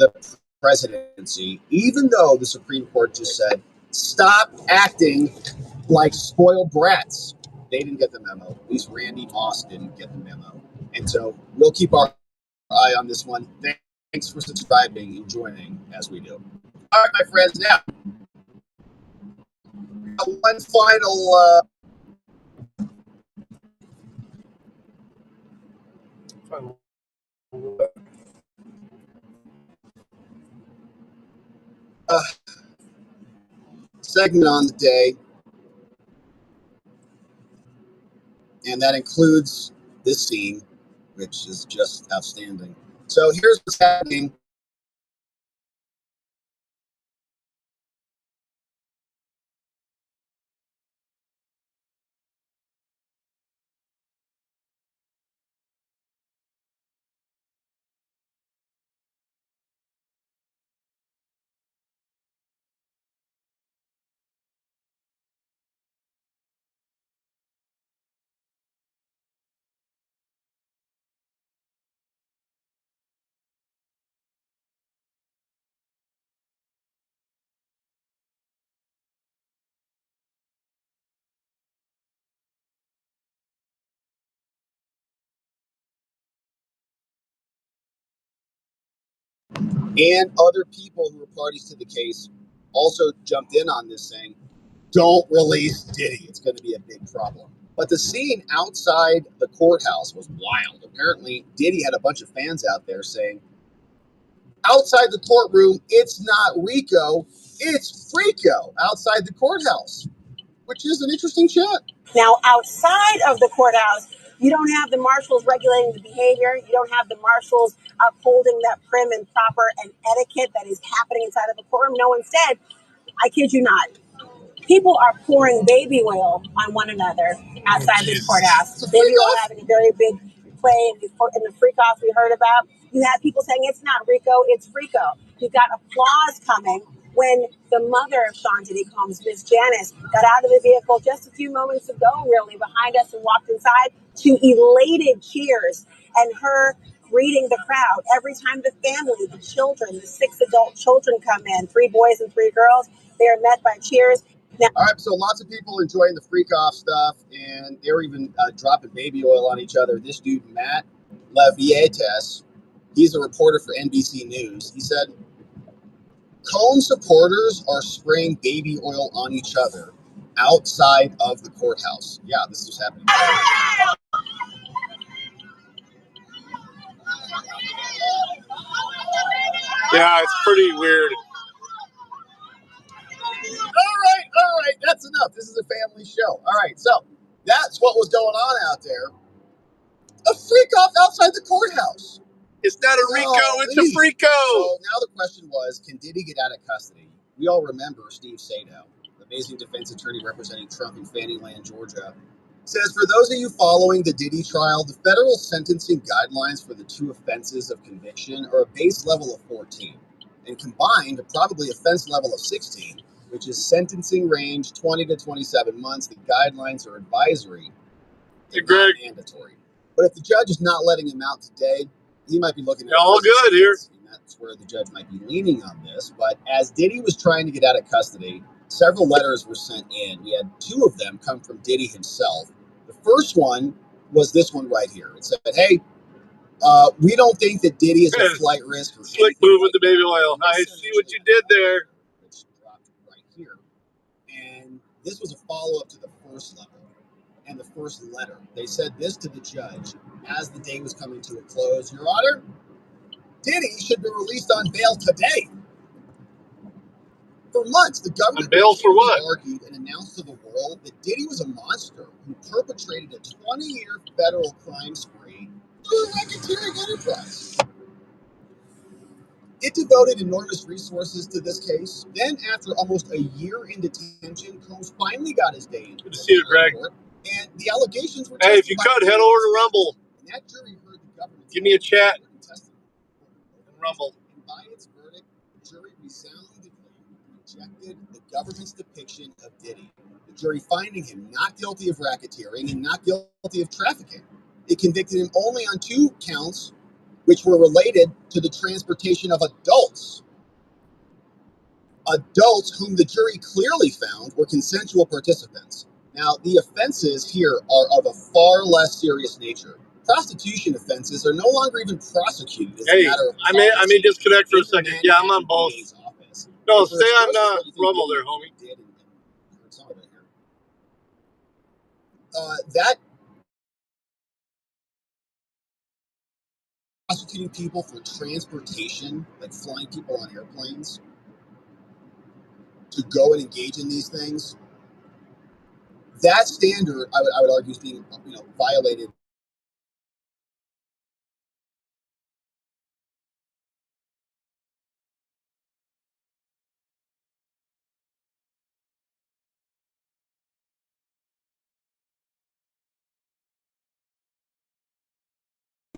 the presidency, even though the Supreme Court just said, stop acting like spoiled brats. They didn't get the memo. At least Randy Moss didn't get the memo. And so we'll keep our eye on this one. Thanks for subscribing and joining as we do. All right, my friends, now one final segment on the day, and that includes this scene, which is just outstanding. So here's what's happening. And other people who were parties to the case also jumped in on this, saying, don't release Diddy. It's going to be a big problem. But the scene outside the courthouse was wild. Apparently, Diddy had a bunch of fans out there saying, outside the courtroom, it's not Rico, it's Freako outside the courthouse, which is an interesting chat. Now, outside of the courthouse, you don't have the marshals regulating the behavior. You don't have the marshals upholding that prim and proper and etiquette that is happening inside of the courtroom. No, instead, I kid you not, people are pouring baby oil on one another outside this courthouse. Baby oil having a very big play in the freak off we heard about. You have people saying it's not Rico, it's Freako. You've got applause coming when the mother of Sean Diddy Combs, Miss Janice, got out of the vehicle just a few moments ago, really, behind us and walked inside to elated cheers and her greeting the crowd. Every time the family, the children, the 6 adult children come in, 3 boys and 3 girls, they are met by cheers. Now, all right, so lots of people enjoying the freak off stuff, and they were even dropping baby oil on each other. This dude, Matt Levietes, he's a reporter for NBC News. He said, Combs supporters are spraying baby oil on each other outside of the courthouse. Yeah, this is happening. Yeah, it's pretty weird. All right, that's enough. This is a family show. All right, so that's what was going on out there. A freak off outside the courthouse. It's not a Rico, it's a Freako. So now the question was, can Diddy get out of custody? We all remember Steve Sadow, the amazing defense attorney representing Trump in Fannieland, Georgia, says, for those of you following the Diddy trial, the federal sentencing guidelines for the 2 offenses of conviction are a base level of 14, and combined, probably offense level of 16, which is sentencing range 20 to 27 months. The guidelines are advisory and not mandatory. But if the judge is not letting him out today, he might be looking at all good here. And that's where the judge might be leaning on this. But as Diddy was trying to get out of custody, several letters were sent in. We had 2 of them come from Diddy himself. The first one was this one right here. It said, hey, we don't think that Diddy is a flight risk. Or slick move with the baby oil. I see what you did there. It's dropped right here. And this was a follow-up to the first level and the first letter. They said this to the judge as the day was coming to a close. Your Honor, Diddy should be released on bail today. For months, the government argued and announced to the world that Diddy was a monster who perpetrated a 20-year federal crime spree through a racketeering enterprise. It devoted enormous resources to this case. Then, after almost a year in detention, Combs finally got his day in court. Good to see you, Greg. And the allegations were hey, if you could, head over to Rumble. And that jury heard the government. Give me a chat. Rumble. And by its verdict, the jury resoundingly rejected the government's depiction of Diddy. The jury finding him not guilty of racketeering and not guilty of trafficking. It convicted him only on 2 counts, which were related to the transportation of adults whom the jury clearly found were consensual participants. Now, the offenses here are of a far less serious nature. Prostitution offenses are no longer even prosecuted as a matter of policy. I may disconnect for a second. Yeah, I'm on both. No, stay on Rumble there, homie. That prosecuting people for transportation, like flying people on airplanes, to go and engage in these things, that standard, I would argue, is being violated.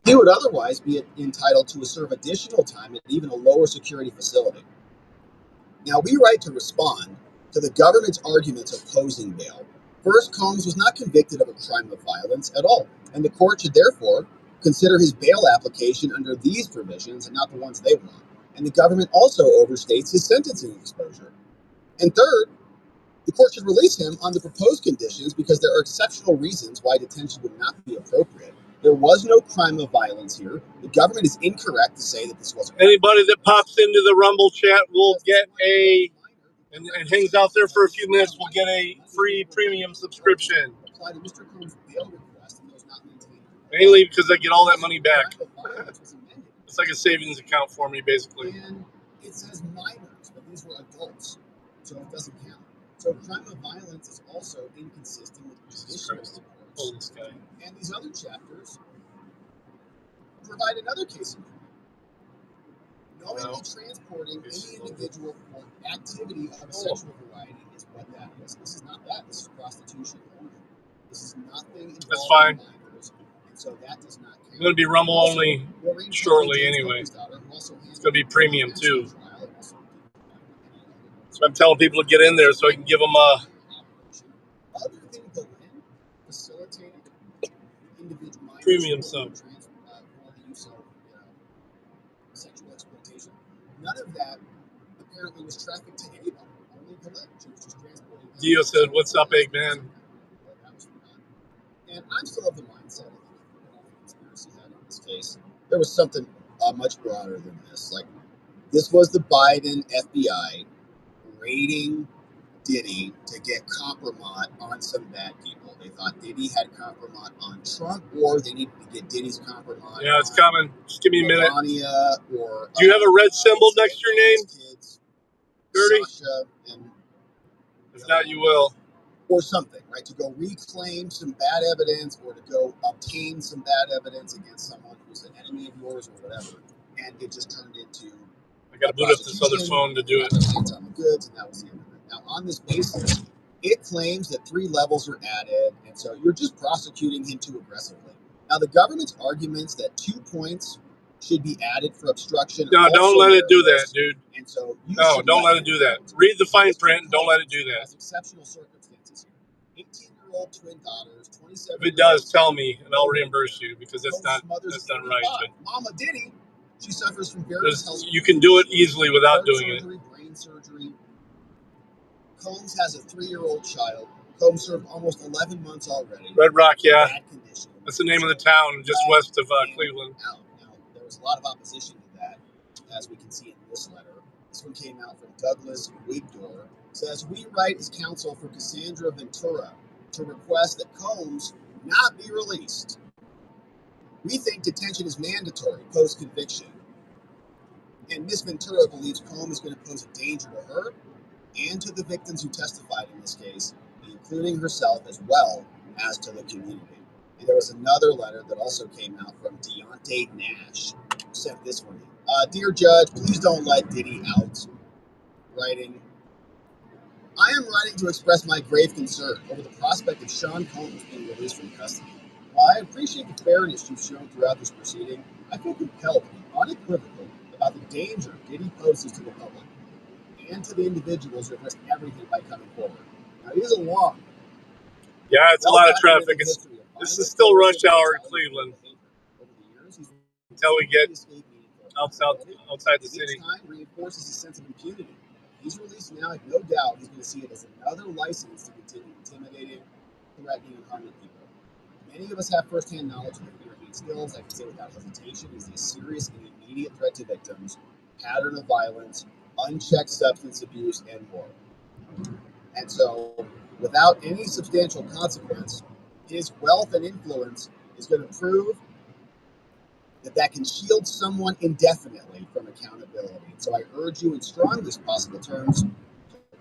He would otherwise be entitled to serve additional time at even a lower security facility. Now, we right to respond to the government's arguments opposing bail. First, Combs was not convicted of a crime of violence at all, and the court should therefore consider his bail application under these provisions and not the ones they want. And the government also overstates his sentencing exposure. And third, the court should release him on the proposed conditions because there are exceptional reasons why detention would not be appropriate. There was no crime of violence here. The government is incorrect to say that this wasn't. Anybody that pops into the Rumble chat will get and hangs out there for a few minutes will get a free premium subscription. Mainly because I get all that money back. It's like a savings account for me, basically. And it says minors, but these were adults, so it doesn't count. So crime of violence is also inconsistent with judicial reports. And these other chapters provide another case in point. Knowingly transporting any individual for activity of a sexual variety is what that is. This is not that. This is prostitution only. This is nothing involving minors, and so that does not count. I'm going to be Rumble only shortly anyway. It's going to be premium too. So I'm telling people to get in there so I can give them a premium sub. Sexual exploitation. None of that apparently was trafficked to anybody. Only Gillette. She was just transporting. Dio said, "What's up, Eggman?" And I'm still of the mindset of the conspiracy head in this case. There was something much broader than this. Like, this was the Biden FBI raiding Diddy to get compromise on some bad people. They thought Diddy had compromise on Trump, or they needed to get Diddy's compromise. Yeah, it's coming. Just give me a minute. Melania, or do you have a red symbol next to your name? Kids, Dirty? Sasha, and if not, you will. Or something, right? To go reclaim some bad evidence, or to go obtain some bad evidence against someone who's an enemy of yours, or whatever. And it just turned into. I got to boot up this other phone to do it. On the goods, and that was the end of it. Now, on this basis, it claims that 3 levels are added, and so you're just prosecuting him too aggressively. Now, the government's arguments that 2 points should be added for obstruction. No, don't let it do that, dude. And so don't let it do that. Read the fine print and don't let it do that. Exceptional circumstances here. 18-year-old twin daughters, 27. If it does, tell me, and I'll reimburse you because that's not right. But Mama Diddy, she suffers from various health. You can do it easily without doing it. Brain surgery. Combs has a 3-year-old child. Combs served almost 11 months already. Red Rock, yeah. That's the name of the town just west of Cleveland. Now, there was a lot of opposition to that, as we can see in this letter. This one came out from Douglas Wigdor. It says, we write as counsel for Cassandra Ventura to request that Combs not be released. We think detention is mandatory post-conviction. And Ms. Ventura believes Combs is going to pose a danger to her and to the victims who testified in this case, including herself as well as to the community. And there was another letter that also came out from Deontay Nash, who sent this one in. Dear Judge, please don't let Diddy out. Writing, I am writing to express my grave concern over the prospect of Sean Combs being released from custody. While I appreciate the fairness you've shown throughout this proceeding, I feel compelled to be unequivocal about the danger Diddy poses to the public and to the individuals who risk everything by coming forward. Now, it is a long. Yeah, it's a lot of traffic. This is still rush hour in Cleveland. until we get outside the city. Each time reinforces a sense of impunity. He's released now, I have no doubt he's going to see it as another license to continue intimidating, threatening, and harming people. Many of us have firsthand knowledge of the fear he instills. I can say without hesitation, he's a serious and immediate threat to victims, pattern of violence, unchecked substance abuse, and more. And so, without any substantial consequence, his wealth and influence is going to prove that can shield someone indefinitely from accountability. So I urge you in strongest possible terms to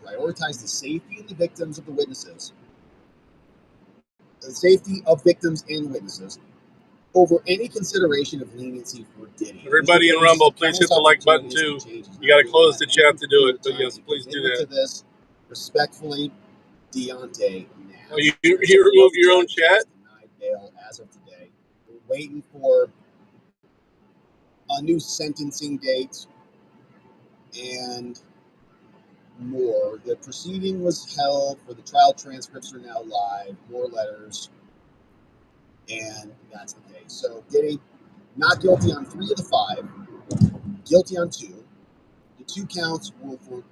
prioritize the safety of the victims of the witnesses, the safety of victims and witnesses, over any consideration of leniency for Diddy. Everybody in Rumble, please hit the like button too. You got to close the chat to do it, but yes, please do that. To this, respectfully, Deontay Nash. Oh, you removed your own chat? Denied bail as of today. We're waiting for a new sentencing date and more. The proceeding was held, for the trial transcripts are now live, more letters, and that's the case. So Diddy, not guilty on 3 of the 5, guilty on 2. The 2 counts were for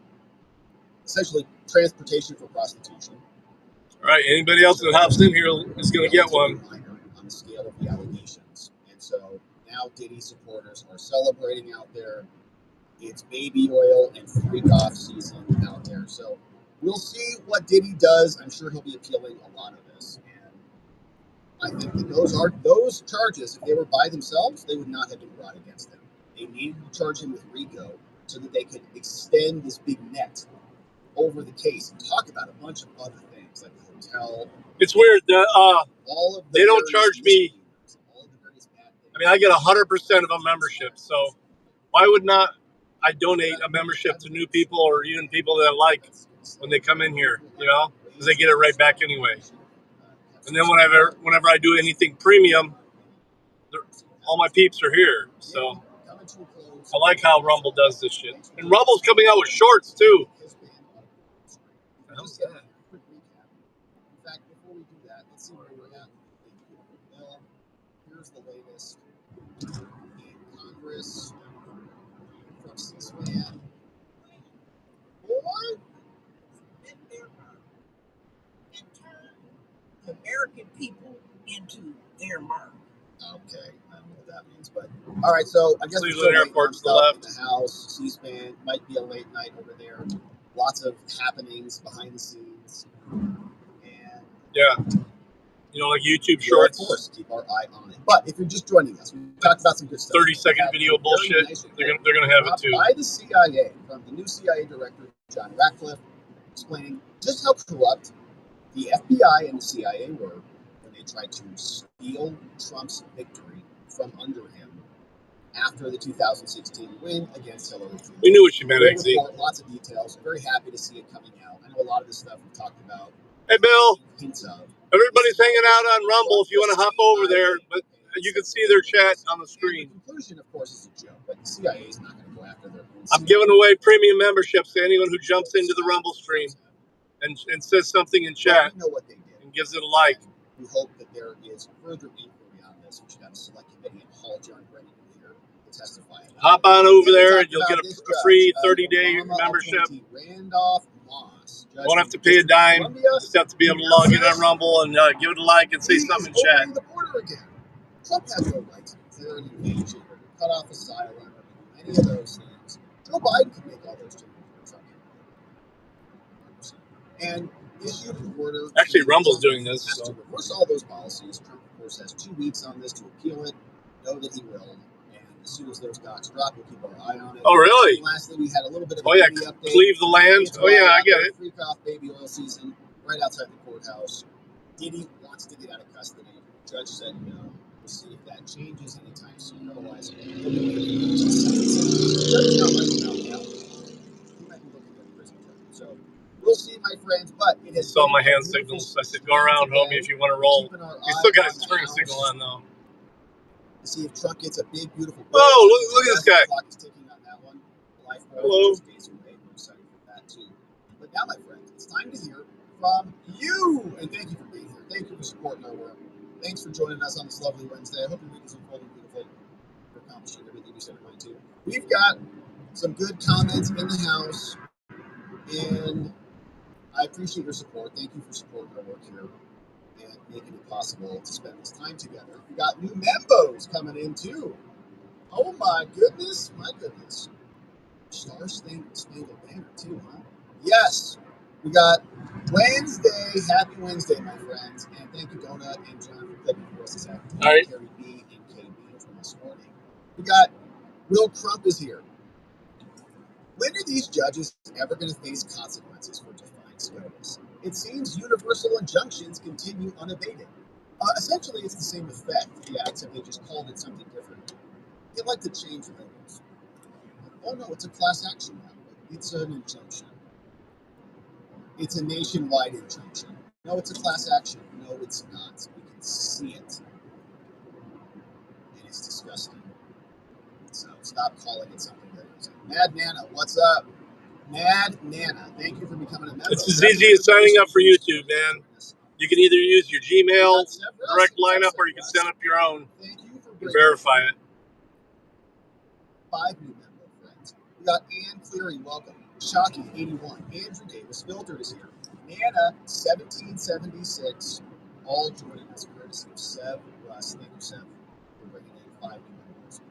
essentially transportation for prostitution. All right, anybody else that hops in here is going to get one. On the scale of the allegations. And so now Diddy supporters are celebrating out there. It's baby oil and freak off season out there. So we'll see what Diddy does. I'm sure he'll be appealing a lot of this. And I think that those charges, if they were by themselves, they would not have been brought against him. They needed to charge him with RICO so that they could extend this big net over the case and talk about a bunch of other things like the hotel. It's weird that all of they don't charge me. I mean, I get 100% of a membership, so why would not I donate a membership to new people or even people that I like when they come in here, you know, because they get it right back anyway. And then whenever I do anything premium, all my peeps are here. So I like how Rumble does this shit. And Rumble's coming out with shorts too. How's that? In fact, before we do that, let's see where we're at. Here's the latest in Congress from C-SPAN. And turn the American people into their mark. Okay, I don't know what that means, but all right. So I guess Cleveland Airport to the left. In the House, C-SPAN might be a late night over there. Lots of happenings behind the scenes, and yeah, you know, like YouTube Shorts. Of course, keep our eye on it. But if you're just joining us, we talked about some good stuff. 30-second video bullshit. Nice they're gonna have it too. By the CIA, from the new CIA director John Ratcliffe, explaining just how corrupt the FBI and the CIA were when they tried to steal Trump's victory from under him after the 2016 win against Hillary Clinton. We knew what you meant, XZ. Lots of details. Very happy to see it coming out. I know a lot of this stuff we've talked about. Hey, Bill. Hints of. Everybody's hanging out on Rumble. If you want to hop over there, but you can see their chat on the screen. The conclusion, of course, is a joke, but the CIA is not going to go after their own. I'm giving away premium memberships to anyone who jumps into the Rumble stream and says something in chat We know what they did. and gives it a like. We hope that there is further inquiry on this. We should have a select committee and call John Brennan here to testify. Hop on over there and you'll get a free 30-day membership. Randolph Moss. Won't have to pay a dime. Just have to be able to log in on Rumble and give it a like and say something in chat. The border again. Trump has no right to declare an invasion or cut off asylum or any of those things. Joe Biden can make all those changes. And issue the border. Actually, Rumble's doing this. So. To reverse all those policies. Trump, of course, has 2 weeks on this to appeal it. Know that he will. As soon as those docs drop, we'll keep our eye on it. Oh, really? And lastly, we had a little bit of a update. Cleave the land. Oh, yeah, I get it. Freak off baby oil season right outside the courthouse. Diddy wants to get out of custody. The judge said no. We'll see if that changes anytime soon. Otherwise, he'll be waiting. Judge not letting him out now. He might be looking at a prison term. So we'll see, my friends. But it has saw my hand signals. I said, go around, homie, if you want to roll. You still got his turn signal on, though. To see if Trump gets a big, beautiful. Oh, look at this guy. The clock is ticking on that one. Hello. Days away. We're excited for that too. But now, my friends, it's time to hear from you. And thank you for being here. Thank you for supporting our work. Thanks for joining us on this lovely Wednesday. I hope your week is unfolding beautifully. appreciate everything you said in mine too. We've got some good comments in the house, and I appreciate your support. Thank you for supporting our work here and making it possible to spend this time together. We got new membos coming in too. Oh my goodness, Star Spangled Banner too, huh? Yes, we got Wednesday. Happy Wednesday, my friends, and thank you, Donut and John, for clicking for us this afternoon. All right. Carrie B and KB from this morning. We got Will Crump is here. When are these judges ever going to face consequences for defying SCOTUS? It seems universal injunctions continue unabated. Essentially, it's the same effect, yeah, except they just called it something different. They like to change labels. Oh no, it's a class action now. It's an injunction. It's a nationwide injunction. No, it's a class action. No, it's not. We can see it. And it's disgusting. So stop calling it something that isn't. Mad Nana, what's up? Mad Nana, thank you for becoming a member. It's as easy as signing up for YouTube, man. You can either use your Gmail direct lineup or you can set up your own and verify it. 5 new member friends. We got Ann Cleary, welcome. Shocky, 81. Andrew Davis, Filtered is here. Nana, 1776, all joining us courtesy of Sev Russ. Thank you, Sev, for bringing in 5 new members.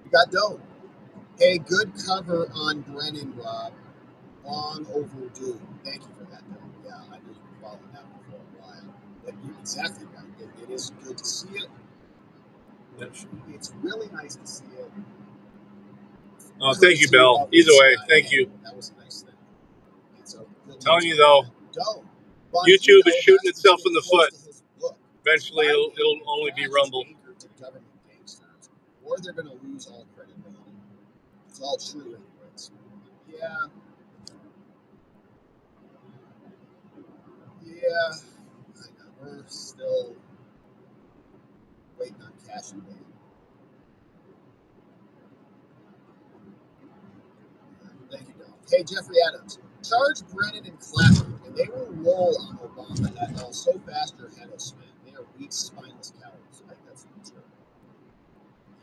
We got Doe. Hey, good cover on Brennan, Rob. Long overdue. Thank you for that, Doe. Yeah, I know you've been following that one for a while. But you're exactly right. It is good to see it. It's really nice to see it. Oh, thank you, Bill. Either way, thank you. That was a nice thing. And so, Telling you though, YouTube is shooting itself in the foot. Eventually, it'll only be Rumble. Or they're going to lose all credibility. It's all true anyways. Yeah. I know. We're still waiting on cash and bank. Thank you, Don. Hey, Jeffrey Adams. Charge Brennan and Clapper, and they will roll on Obama that all so fast your head will spin. They are weak, spineless cowards. I think that's true.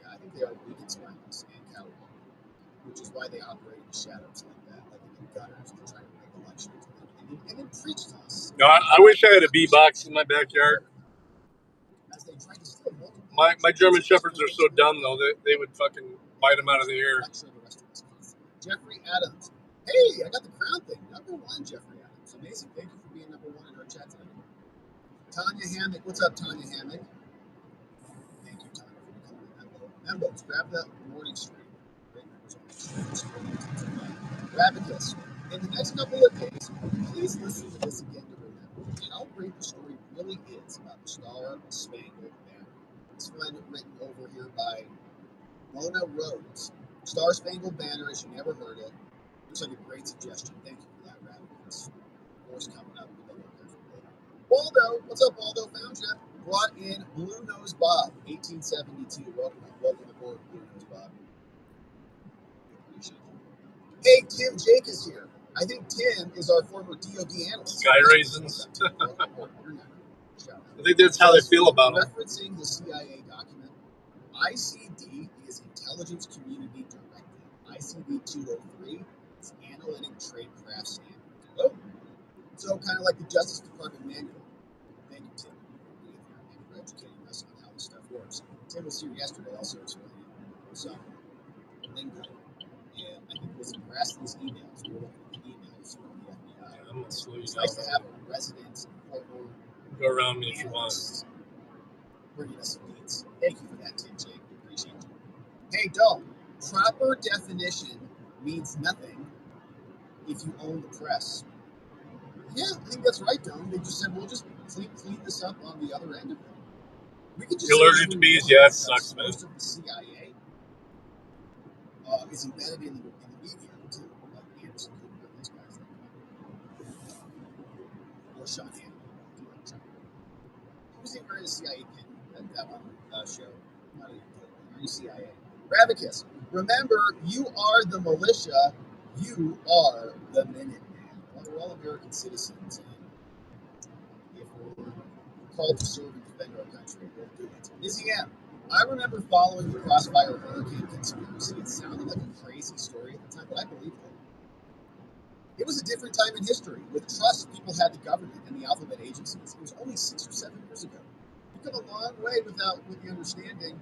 Yeah, I think they are weak and spineless and cowardly, which is why they operate in the shadows like that, like in the gutters, to try to make elections and then preach to us. No, I wish I had a bee box in my backyard. As they try to steal multiple My German Shepherds are so dumb, though, they would fucking bite them out of the ear. Jeffrey Adams. Hey, I got the crown thing. Number 1, Jeffrey Adams. Amazing. Thank you for being number 1 in our chat today. Tanya Hammock. What's up, Tanya Hammock? Thank you, Tanya, for becoming a member. Members, grab that morning stream. Rabicus. In the next couple of days, please listen to this again to remember how great the story really is about the Star Spangled Banner. This one written over here by Mona Rhodes. Star Spangled Banner, as you never heard it. Looks like a great suggestion. Thank you for that, Rabicus. Of course, coming up with a look. Waldo, what's up, Waldo? Found you. Brought in Blue Nose Bob, 1872. Welcome aboard, Blue Nose Bob. Appreciate you. Hey, Tim Jake is here. I think Tim is our former DOD analyst. Sky Raisins. I think that's how they feel about him. Referencing the CIA document, ICD is Intelligence Community Directive. ICD 203 is Analytic Tradecraft Standard. Oh. So kind of like the Justice Department manual. Thank you, Tim, for educating us on how this stuff works. Tim was here yesterday also explaining some lingo. And I think it was in Grassley's emails. We were looking at the emails from the FBI. I'm going to slow you It's down. nice to have a resident former Go around me if you want. bringing us some needs. Thank you for that, Tim Jake. We appreciate you. Hey, Doe, proper definition means nothing if you own the press. Yeah, I think that's right, Don. They just said, we'll just clean this up on the other end of it. We could just You're allergic to bees? Yeah, it sucks, man. Most of the CIA is embedded in the media, too. Like Anderson Cooper and those guys. Or Sean Hannity. Who's in wearing a CIA pin? That one show. Are you CIA? Rabicus, remember, you are the militia. You are the Minuteman. Well, we're all American citizens. And if we're called to serve and defend our country, we'll do it. Izzy M. I remember following the Crossfire Hurricane conspiracy. It sounded like a crazy story at the time, but I believed it. It was a different time in history. With trust, people had the government and the alphabet agencies. It was only 6 or 7 years ago. We've come a long way with the understanding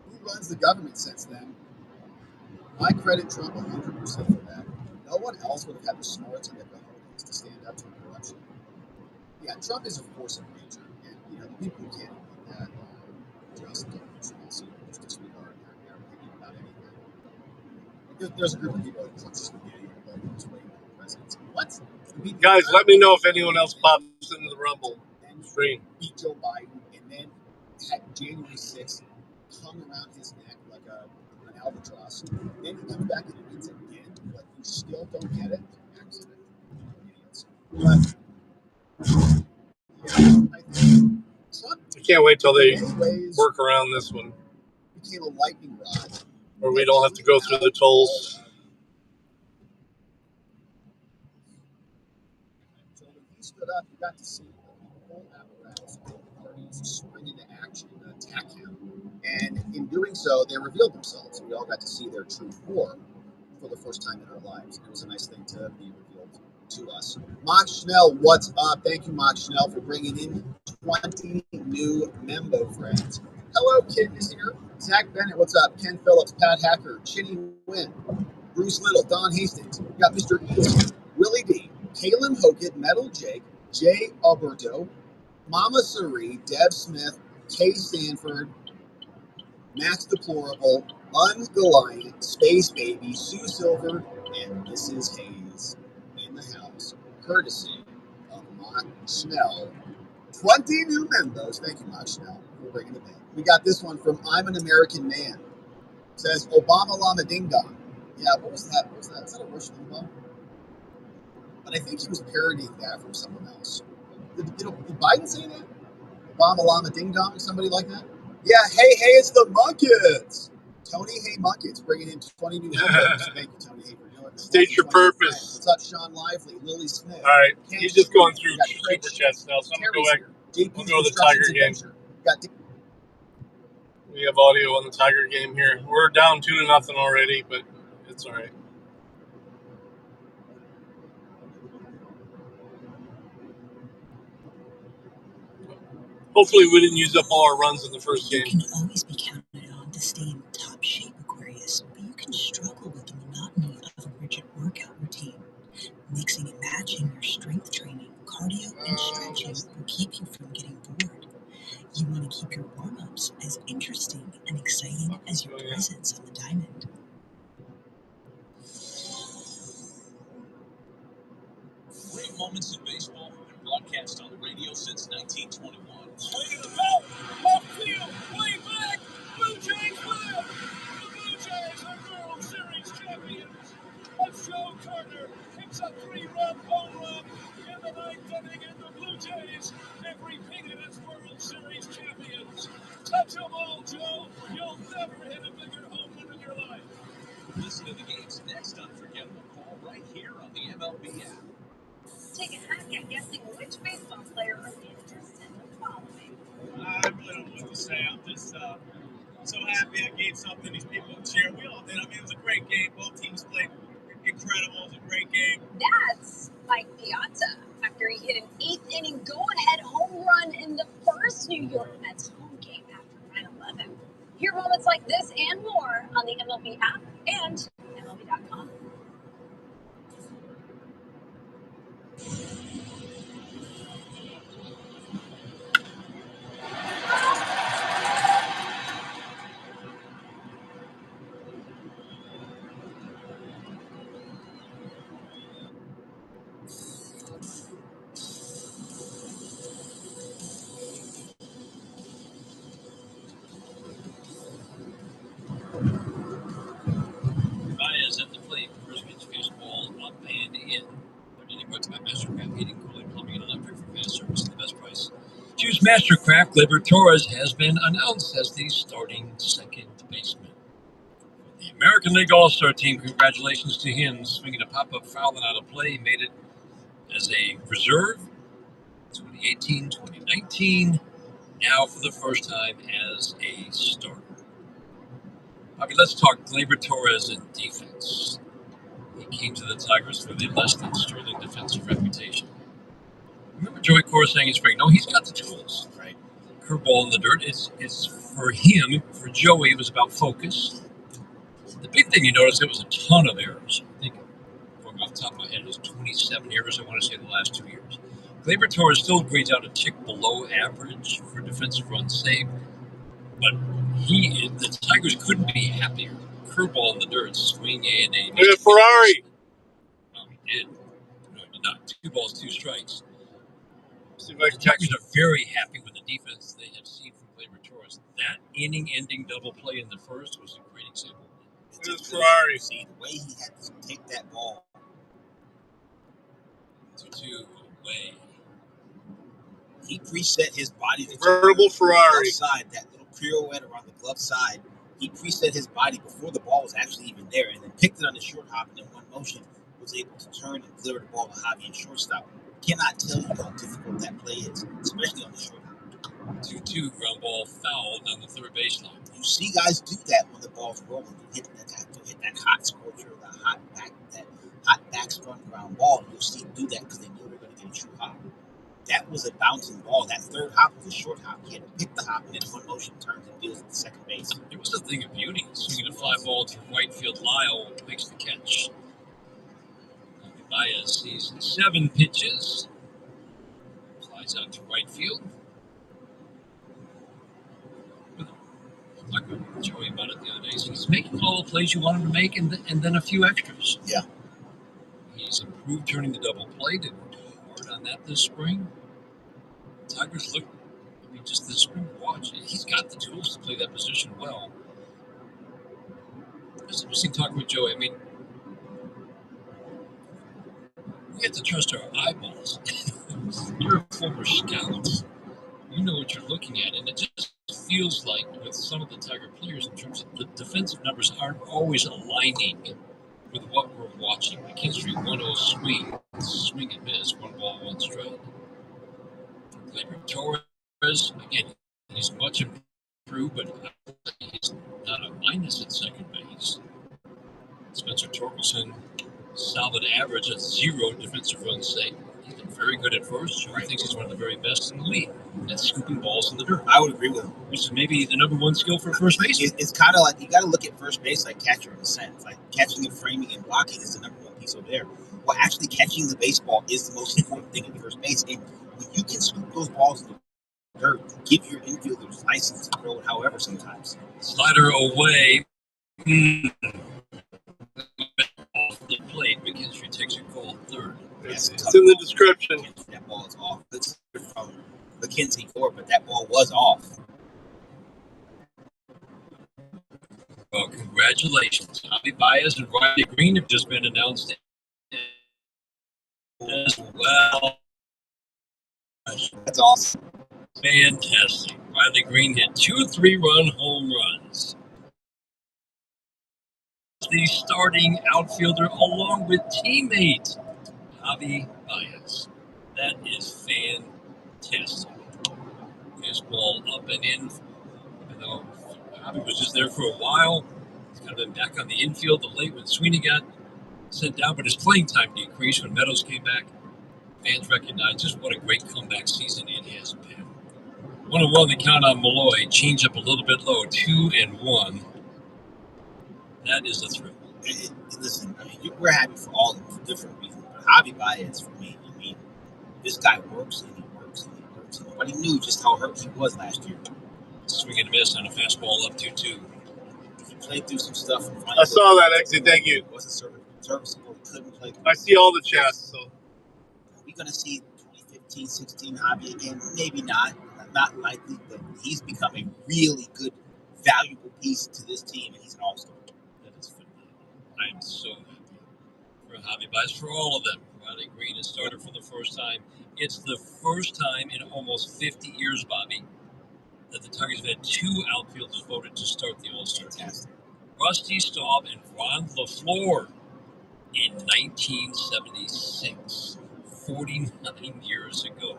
who runs the government since then. I credit Trump 100% for that. No one else would have had the smarts and the cojones to stand up to corruption. Yeah, Trump is a force of nature, and the people who can't beat that are just disregard their opinion about anything. There's a group of people that just spaghetti and just waiting for the presidency. What? Guys, let me know if anyone else pops into the Rumble stream. Beat Joe Biden and then had January 6th hung around his neck like an albatross. Then he comes back and he wins again, but you still don't get it. Accident. Idiots. But I think Trump, I can't wait till they work around this one, became a lightning rod, or we don't have to go through the tolls. So when he stood up, you got to see the whole apparatus, all the parties spring into action to attack him. And in doing so, they revealed themselves. We all got to see their true form for the first time in our lives. It was a nice thing to be revealed to us. Mock Schnell, what's up? Thank you, Mock Schnell, for bringing in 20 new Membo friends. Hello, Kid is here. Zach Bennett, what's up? Ken Phillips, Pat Hacker, Chinny Wynn, Bruce Little, Don Hastings. We got Mr. Easy, Willie D, Kalen Hockett, Metal Jake, Jay Alberto, Mama Suri, Deb Smith, Kay Stanford, Max Deplorable, Ungoliant, Space Baby, Sue Silver, and Mrs. Hayes in the house, courtesy of Mock Schnell. 20 new members. Thank you, Mock Schnell, for bringing it back. We got this one from I'm an American Man. It says Obama Llama Ding Dong. Yeah, what was that? Is that a Rush Limbaugh? But I think he was parodying that from someone else. Did Biden say that? Obama Llama Ding Dong, somebody like that? Yeah, hey, it's the Muckets. Tony Hay Muckets bringing in 20 new members. Thank you, Tony Hay, for doing this. State your purpose. What's up, Sean Lively, Lily Smith? All right, he's just going through super chats now. So I'm going to go to the Tiger game. We have audio on the Tiger game here. We're down 2-0 already, but it's all right. Hopefully we didn't use up all our runs in the first game. You can always be counted on to stay in top shape, Aquarius, but you can struggle with the monotony of a rigid workout routine. Mixing and matching your strength training, cardio, and stretching will keep you from getting bored. You want to keep your warm-ups as interesting and exciting as your presence on the diamond. Great moments in baseball have been broadcast on the radio since 1921. Swing of the belt, left field, way back, Blue Jays win! The Blue Jays are World Series champions! As Joe Carter hits a 3-run home run in the 9th inning, and the Blue Jays have repeated as World Series champions. Touch them all, Joe. You'll never hit a bigger home run in your life. Listen to the game's next unforgettable call right here on the MLB app. Take a hack at guessing which baseball player or interested in the following. I really don't know what to say. I'm just so happy I gave something these people to cheer. We all did. I mean, it was a great game. Both teams played incredible. It was a great game. That's Mike Piazza after he hit an 8th inning go-ahead home run in the first New York Mets home game after 9/11. Hear moments like this and more on the MLB app and MLB.com. Baez at the plate. First pitch, fastball up and in. They're getting brought to by Mastercraft Heating, Cooling, Plumbing, and Electric for fast service and the best price. Choose Mastercraft. Gleyber Torres has been announced as the starting second baseman. The American League All-Star team, congratulations to him. Swinging a pop-up foul and out of play, made it as a reserve. 2018, 2019. now for the first time as a starter. I mean, let's talk Gleyber Torres in defense. He came to the Tigers with a less than sterling defensive reputation. Remember Joey Cora saying in spring, no, he's got the tools, right? Curveball in the dirt. It's for him, for Joey, it was about focus. The big thing you notice, it was a ton of errors. I think, going off the top of my head, it was 27 errors, I want to say, the last 2 years. Gleyber Torres still grades out a tick below average for defensive runs saved, but the Tigers couldn't be happier. Curveball in the dirt, swing and a... Look at Ferrari! No, he did. No, he did not. 2 balls, 2 strikes. See if I The can catch Tigers are very happy with the defense they have seen from Gleyber Torres. That inning-ending double play in the first was a great example. Look at Ferrari. See, the way he had to take that ball. 2-2 away. He preset his body to Convertible Ferrari. Side, that little pirouette around the glove side. He preset his body before the ball was actually even there, and then picked it on the short hop, and in one motion was able to turn and deliver the ball to Javi in shortstop. Cannot tell you how difficult that play is, especially on the short hop. 2-2 ground ball fouled on the third baseline. You see guys do that when the ball's rolling. You hit that hot scorcher, that hot backspun ground ball. You'll see them do that because they know they're going to get a true hop. That was a bouncing ball. That third hop was a short hop. He had to pick the hop and in one motion turns and deals with the second base. It was a thing of beauty. Swinging a fly ball to right field. Lyle makes the catch. Baez sees 7 pitches. Flies out to right field. I talked with Joey about it the other day. So he's making all the plays you want him to make and then a few extras. Yeah. He's improved turning the double play. Did hard on that this spring. Tigers look, I mean, just this spring watch, he's got the tools to play that position well. It's interesting talking with Joey. I mean, we have to trust our eyeballs. You're a former scout. You know what you're looking at, and it just feels like with some of the Tiger players in terms of the defensive numbers aren't always aligning with what we're watching. McKinstry 1-0 swing and miss, 1 ball, 1 strike. Gleyber Torres, again, he's much improved, but he's not a minus at second base. Spencer Torkelson, solid average at 0 defensive runs saved. He's been very good at first. Joey thinks he's one of the very best in the league at scooping balls in the dirt. I would agree with him. Which is maybe the number 1 skill for first base. It's kind of like you got to look at first base like catcher in a sense. Like catching and framing and blocking is the number 1 piece over there. Well, actually catching the baseball is the most important thing at first base. And when you can scoop those balls in the dirt, give your infielders license to throw it however sometimes. Slider away. Off the plate, McKinstry takes a call third. It's in the description. That ball is off. It's from McKenzie Court, but that ball was off. Well, congratulations. Javi Baez and Riley Green have just been announced as well. That's awesome. Fantastic. Riley Green hit 2 3-run home runs. The starting outfielder along with teammate Javi Baez. That is fantastic. His ball up and in. Even though Javi was just there for a while, he's kind of been back on the infield of late when Sweeney got sent down, but his playing time decreased when Meadows came back. Fans recognized just what a great comeback season it has been. 1-1 the count on Malloy. Change up a little bit low. 2-1. That is a thrill. Listen, I mean, we're happy for all of them for different reasons. But Javi Baez, for me, I mean, this guy works and he works and he works. And nobody knew just how hurt he was last year. Swing and miss on a fastball up 2-2. He played through some stuff. I saw that exit. Thank you. It wasn't serviceable. He couldn't play. I see all the chats. So are we going to see 2015-16 Javi again? Maybe not. Not likely, but he's become a really good, valuable piece to this team, and he's an all-star. That is phenomenal. I am so happy for Javi Baez, for all of them. Riley Green has started for the first time. It's the first time in almost 50 years, Bobby, that the Tigers have had 2 outfielders voted to start the All-Star game. Rusty Staub and Ron LaFleur in 1976, 49 years ago.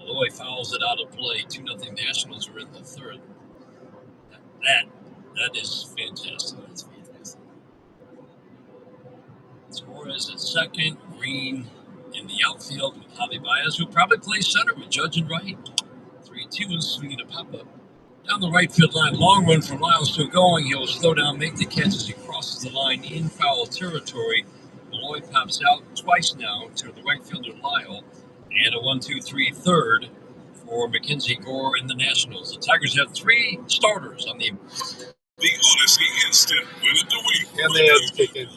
Malloy fouls it out of play. 2-0 Nationals are in the third. That is fantastic. That's fantastic. Torres at second. Green in the outfield with Javi Baez, who probably plays center with Judge and Wright. 3-2 and swinging a pop-up. Down the right field line, long run from Lyle still going. He'll slow down, make the catch as he crosses the line in foul territory. Malloy pops out twice now to the right fielder Lyle. And a 1-2-3 third for Mackenzie Gore and the Nationals. The Tigers have 3 starters on the Odyssey Instant Win of the Week. And they have to kick in.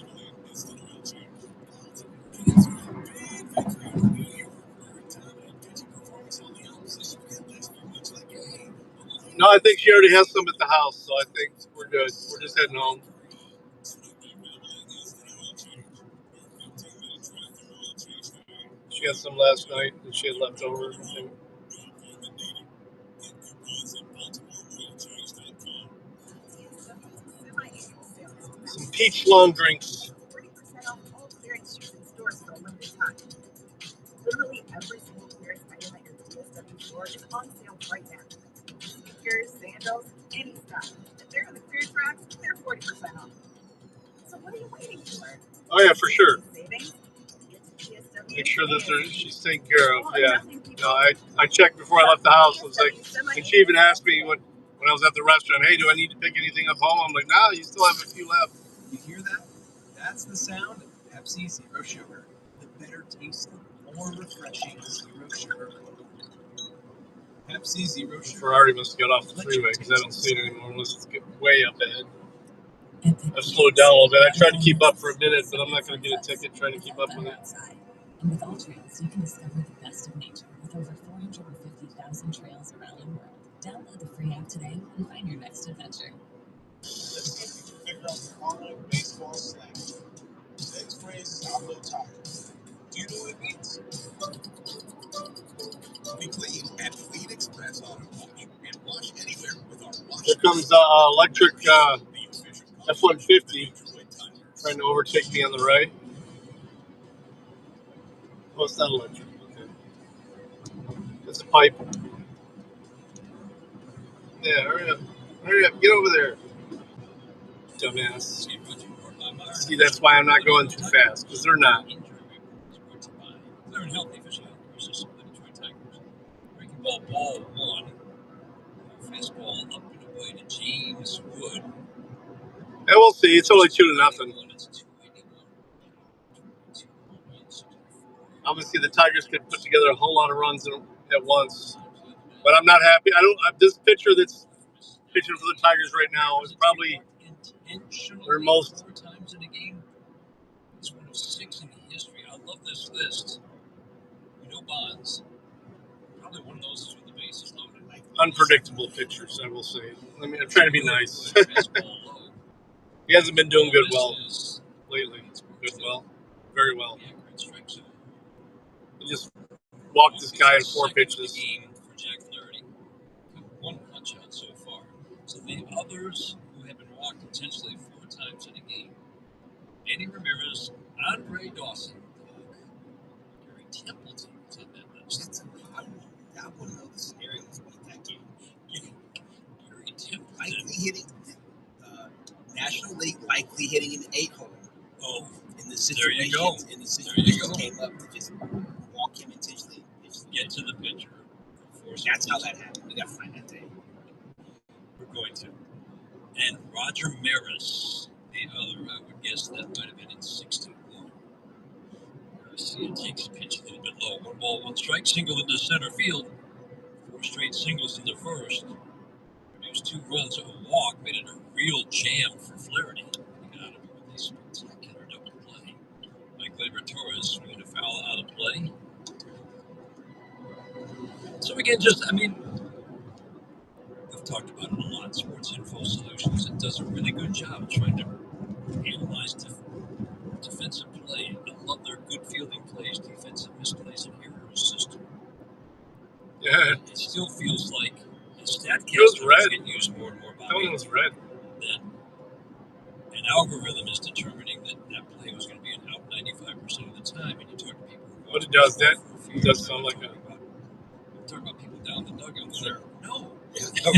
No, I think she already has some at the house, so I think we're good. We're just heading home. She had some last night that she had left over. I think. Some peach long drinks. 40% off all clearance shoes in stores for a limited time. Literally every single clearance item at your DSW store is on sale right now. Sneakers, sandals, any style. If they're on the clearance rack, they're 40% off. So what are you waiting for? Oh yeah, for sure. Savings? Get to DSW Make sure that today. she's taken care of. Well, Yeah. nothing people No, I checked before I left the house. I was like, and she even asked me when I was at the restaurant, hey, do I need to pick anything up home? I'm like, nah, you still have a few left. You hear that? That's the sound of Pepsi Zero Sugar. The better tasting, more refreshing zero sugar. Pepsi Zero Sugar. Ferrari must have got off the freeway because I don't see it anymore unless it's way up ahead. I've slowed down a little bit. I tried to keep up for a minute, but I'm not going to get a ticket trying to keep up with it. And with All Trails, you can discover the best of nature with over 450,000 trails around the world. Download the free app today and find your next adventure. Let's get you figure out the online baseball slang. The next phrase is outlaw tires. Do you know what it means? Be clean at Fleet Express Auto Wash and wash anywhere with our wash. Here comes electric F-150 trying to overtake me on the right. Oh, it's not electric. Okay. It's a pipe. Yeah, hurry up. Hurry up. Get over there. Dumbass. See, that's why I'm not going too fast, because they're not. Clear and healthy for Chicago versus the Detroit Tigers. Breaking ball 1. Fastball up and away to James Wood. Yeah, we'll see. It's only 2-0. Obviously, the Tigers could put together a whole lot of runs at once, but I'm not happy. This pitcher that's pitching for the Tigers right now is probably their most. Times in a game. It's one of 6 in history. I love this list. Bonds. Probably one of those is with the bases loaded. Unpredictable pitchers, I will say. I'm trying to be nice. He hasn't been doing good well lately. Very well. He just walked this guy in 4 pitches. For Jack Flaherty. 1 punch out so far. So the others who have been walked intentionally 4 times in a game. Danny Ramirez, Andre Dawson, Gary Templeton is on that list. That's a hot one. I want to know the scenarios with that game. Gary Templeton. Likely hitting, National League likely hitting an 8-hole. Oh, in the there you go. situations, in the situations came up to just walk him intentionally. Get to the pitcher. That's how that happened. We got to find that day. We're going to. And Roger Maris, the other, I would guess that might have been in 61. Garcia takes a pitch a little bit low. 1 ball, 1 strike, single into center field. 4 straight singles in the first. Produced 2 runs, a walk, made it a real jam for Flaherty. He got out of it with a spectacular double play. Mike Gleyber Torres swinging a foul out of play. So again, we've talked about it a lot. Sports Info Solutions, it does a really good job trying to analyze defensive play. I love their good fielding plays, defensive misplays, and errors system. Yeah. It still feels like the StatCast was red. get used more and more by That one was red. that an algorithm is determining that play was going to be an out 95% of the time, and you talk to people who What it does, that does sound like a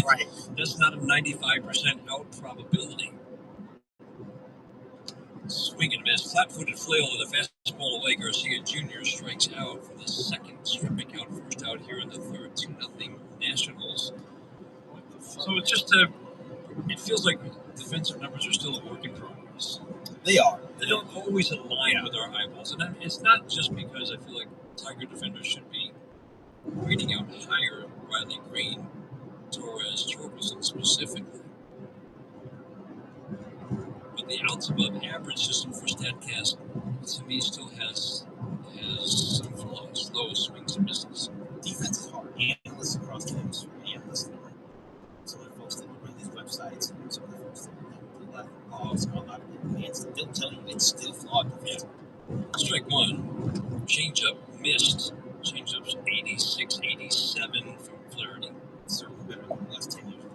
Right. That's not a 95% out probability. Swing and miss. Flat-footed flail with a fastball away. Garcia Jr. strikes out for the second. Stripping out first out here in the third. 2-0 Nationals. So it's just it feels like defensive numbers are still a work in progress. They are. They don't always align with our eyeballs. And it's not just because I feel like Tiger defenders should be rating out higher Riley Green, Torres, Torkelson specifically. But the outs above average system for StatCast, to me, still has some flaws. Low swings and misses. Defense is hard. Analysts across the industry, some of the folks that run these websites, and some of the folks that do a lot of blogs, a lot of advanced, they'll tell you it's still flawed. Yeah. Strike one, changeup missed. Changeup's 86, 87 from Flaherty. Certainly better than it was 10 years ago.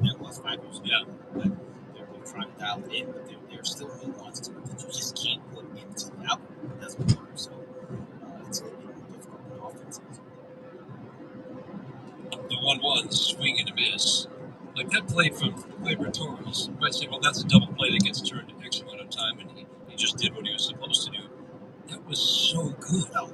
It was 5 years ago. Yeah. But they're trying to dial it in, but there's still nuance to it that you just can't put into the algorithm. It doesn't work. So it's a little bit more difficult than offense. The 1-1 swing and a miss. Like that play from Gleyber Torres. You might say, well, that's a double play that gets turned in X amount of time, and he just did what he was supposed to do. That was so good. No.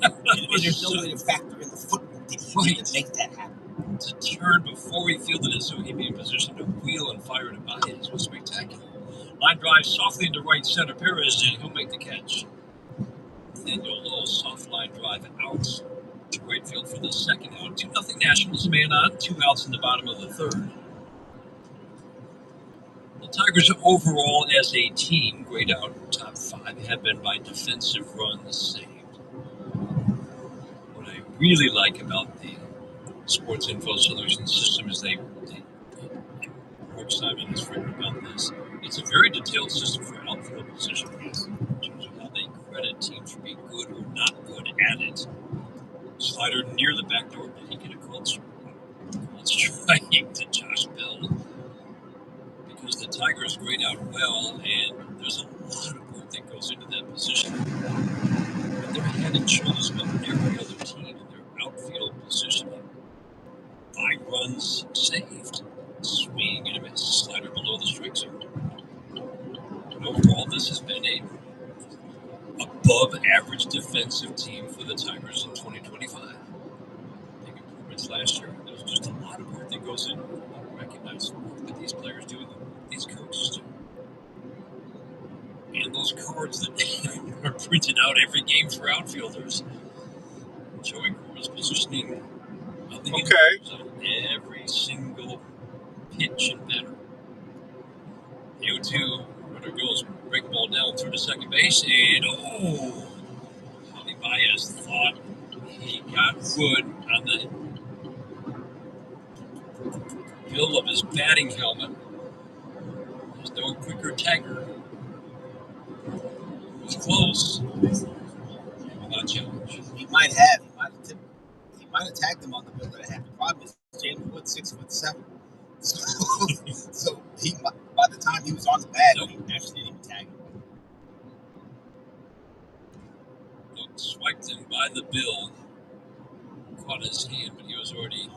There's no way to factor in the footwork that he did to make that happen. To turn before he fielded it so he'd be in position to wheel and fire to Baez was spectacular. Line drive softly into right center. Perez, and he'll make the catch. Daniel Lowe, soft line drive out to right field for the second out. 2-0 Nationals, man on. 2 outs in the bottom of the third. The Tigers overall as a team, grayed out top 5, have been by defensive runs saved. What I really like about the Sports Info Solutions system is Mark Simon has written about this. It's a very detailed system for outfield position in terms of how they credit teams for being good or not good at it. Slider near the back door, but he get a called strike to Josh Bell because the Tigers grade out well, and there's a lot of work that goes into that position. But they're head and shoulders above every other team in their outfield positioning. 5 runs saved. Swing and a miss. Slider below the strike zone. But overall, this has been a above average defensive team for the Tigers in 2025. Big improvements last year. There's just a lot of work that goes in. Recognize the work that these players do and these coaches do. And those cards that are printed out every game for outfielders. Joey Cora's positioning of the on every single pitch and better. 0-2, runner goes, break the ball down through to second base, and Javi Baez thought he got wood on the bill of his batting helmet. There's no quicker tagger. It was close. Without challenge. He might have tagged him on the bill that I had. The problem is James Wood 6'7". So he, by the time he was on the bag, he actually didn't even tag him. Swiped him by the bill, caught his hand, but he was already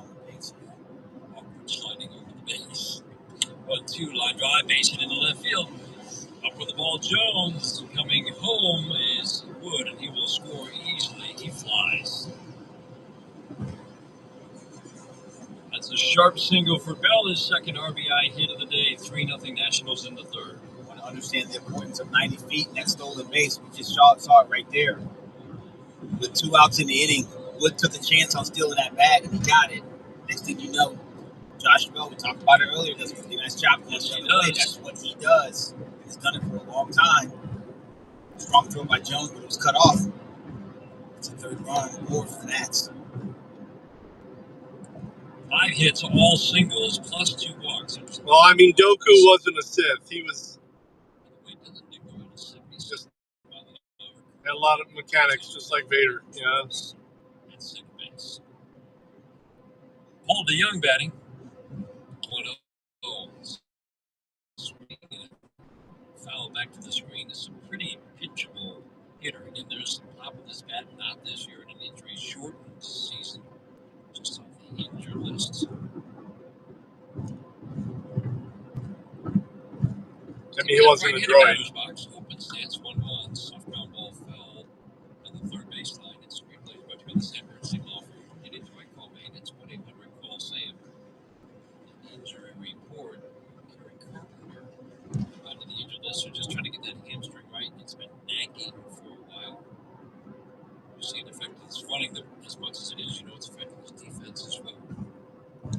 awkward sliding over the base. 1-2 line drive, base hit into left field. Up with the ball, Jones. Coming home is Wood, and he will score easily. He flies. That's a sharp single for Bell, his second RBI hit of the day. 3-0 Nationals in the third. You want to understand the importance of 90 feet next stolen base. We just saw it right there. With 2 outs in the inning, Wood took a chance on stealing that bag, and he got it. Next thing you know, Josh Bell, we talked about it earlier, does a pretty nice job. That's what he does. He's done it for a long time. Strong throw by Jones, but it was cut off. It's a third run on the board for the Nats. 5 hits, all singles, plus 2 walks. Well, I mean, Doku wasn't a Sith. He was just had a lot of mechanics, just like Vader. Yeah. At second base. Paul DeYoung batting. 1-0. Swing and foul back to the screen. This is a pretty pitchable hitter. Again, there's some pop with this bat, not this year, in an injury-shortened season. Just off the injured list. He wasn't a droid. Box, open stance, 1-1. Soft ground ball fell on the third baseline. It's screenplay brought to you by the San Bernardino Law Firm. You need to call maintenance, 1-800-CALL-SAM. Injury report. Kerry Carpenter out of the injured list. So just trying to get that hamstring right. It's been nagging for a while. You see it affect his running as much as it is. You know it's affecting his defense as well.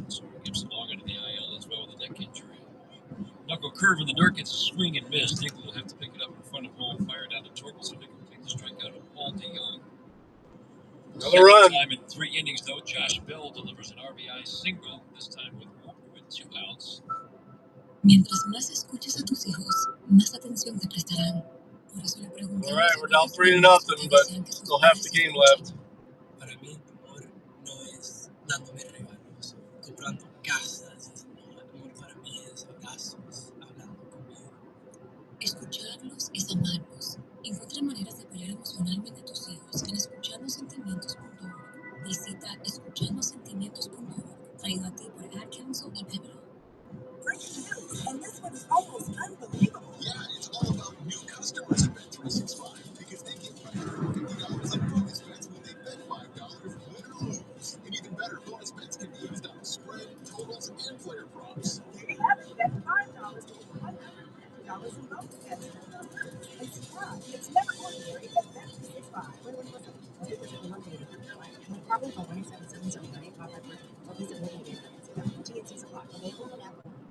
So Gibson long into the IL as well with a neck injury. Knuckle curve in the dirt, gets a swing and miss. Nickel will have to pick it up in front of home. Fire down to Torkelson to complete the strikeout of Paul DeYoung. Another run. Time in 3 innings, though, Josh Bell delivers an RBI single, this time with 2 outs. Mientras más escuches a tus hijos, más atención te prestarán. Por eso le preguntamos. All right, we're down 3-0, but still half the game left. Para mí, amor no es dándome regalos, comprando casas. No, amor para mí es abrazos, hablando conmigo. Escucharlos es amarlos. Encuentra maneras de apoyar emocionalmente a tus hijos en escuchandosentimientos.org. Visita escuchandosentimientos.org, traído a ti por Ad Council y Pivotal. Breaking news, and this one is almost unbelievable. Yeah, it's all about new customers at Bet365 because they get $50 in bonus bets when they bet $5, win or lose. And even better, bonus bets can be used on spread, totals, and player props. There you have it. Bet $5 to win $150 in bonus bets. It's never ordinary at Bet365.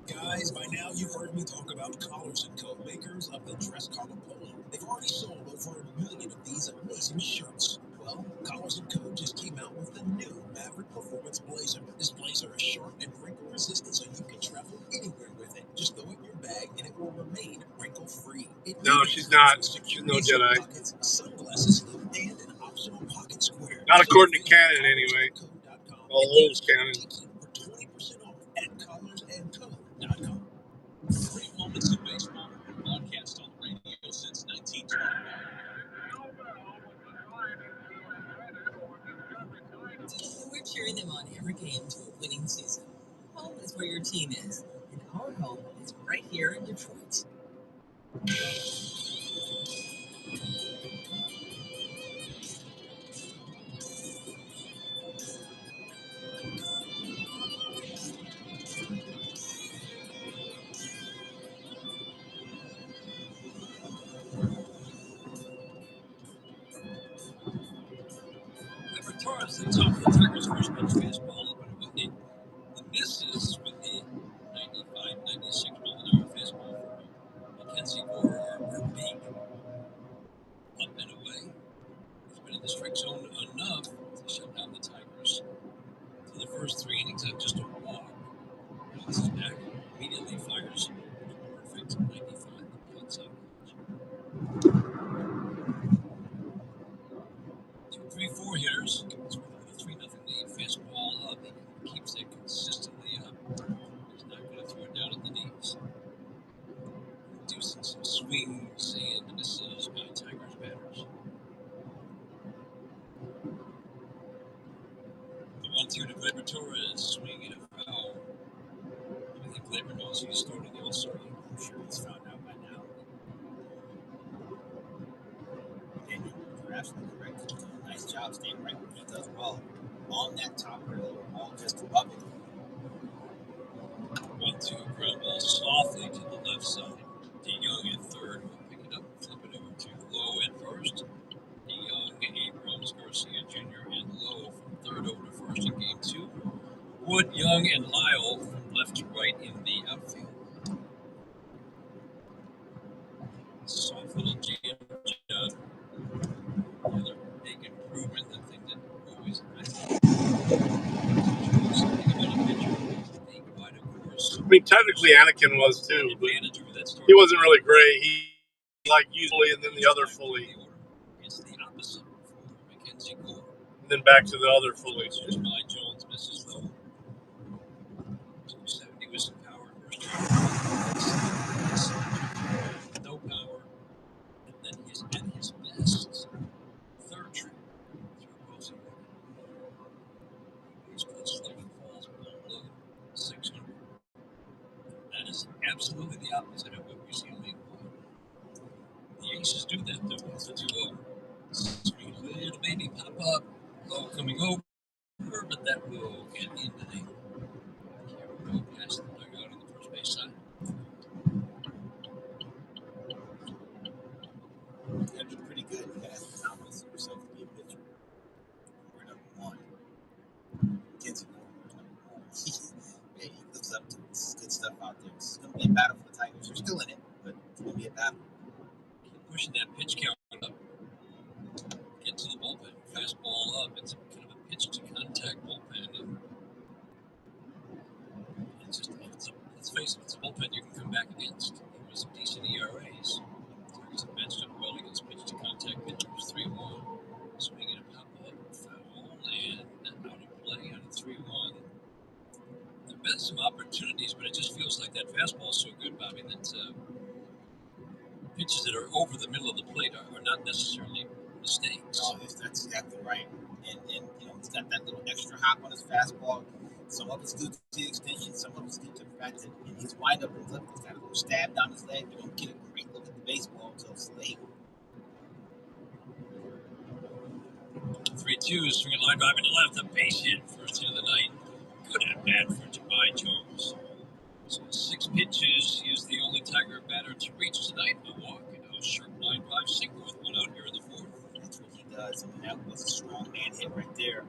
Guys, by now you've heard me talk about Collars & Co., makers of the dress collar polo. They've already sold over 1 million of these amazing shirts. Well, Collars & Co. just came out with the new Maverick Performance Blazer. This blazer is short and wrinkle resistant, so you can travel anywhere with it. Just throw it in your bag and it will remain wrinkle free. No, she's not. She's no Jedi. Pockets, sunglasses, and an optional pocket square. Not according to canon, anyway. All Wolves canon. For 20% off at collarsandco.com. Great moments in baseball, broadcast on the radio since 1921. We're cheering them on every game to a winning season. Home is where your team is, and our home is right here in Detroit. Torres at the top of the Tigers' first pitch fastball up and away. The misses with the 95, 96 mile-an-hour fastball from Mackenzie Gore are big. Up and away. He's been in the strike zone enough to shut down the Tigers. For the first 3 innings, that's just a walk. Bounce is back, immediately fires a perfect 95 the outside. 2-3-4 hitters. It's with a 3-0 lead. Fastball up. He keeps it consistently up. He's not going to throw it down at the knees. Inducing some swings and misses by Tigers batters. The 1-2 to Gleyber Torres. Swing and a foul. I think Gleyber knows he's starting the All-Star game. I'm sure he's found out by now. Daniel, you're absolutely correct. Nice job staying right where he does well. On that top rail, all just above it. 1-2 ground ball softly to the left side. DeYoung at third will pick it up, flip it over to Lowe at first. DeYoung, Abrams, Garcia Jr., and Lowe from third over to first in game 2. Wood, Young, and Lyle from left to right in the outfield. Soft little jam job. Another big improvement, the thing that always I mean, technically Anakin was too, but he wasn't really great. He used fully and then the other fully. It's the opposite for Mackenzie Gore. And then back to the other fully. There's Mike Jones, misses low. 270 with some power. First no power. And then he's at his best. Third trip. Through Posey. He's put slugging falls below 600. That is absolutely the opposite of what we see in League 1. against. There was some decent ERAs. Tigers have matched up well against pitch to contact pitchers. 3-1. Swinging a pop-up, foul, and out of play on a 3-1. There have been some opportunities, but it just feels like that fastball is so good, Bobby, that pitches that are over the middle of the plate are not necessarily mistakes. No, that's exactly right. And he's got that little extra hop on his fastball. Some of it's due to the extension, some of it's due to the fact that his windup and left, he's got a little stab down his leg. You don't get a great look at the baseball until it's late. 3-2, swinging line drive into left, a base hit, first hit of the night. Good at bat for Jahmai Jones. So 6 pitches, he is the only Tiger batter to reach tonight. A walk and a sharp line drive single with one out here in the 4th. That's what he does. I mean, that was a strong man hit right there.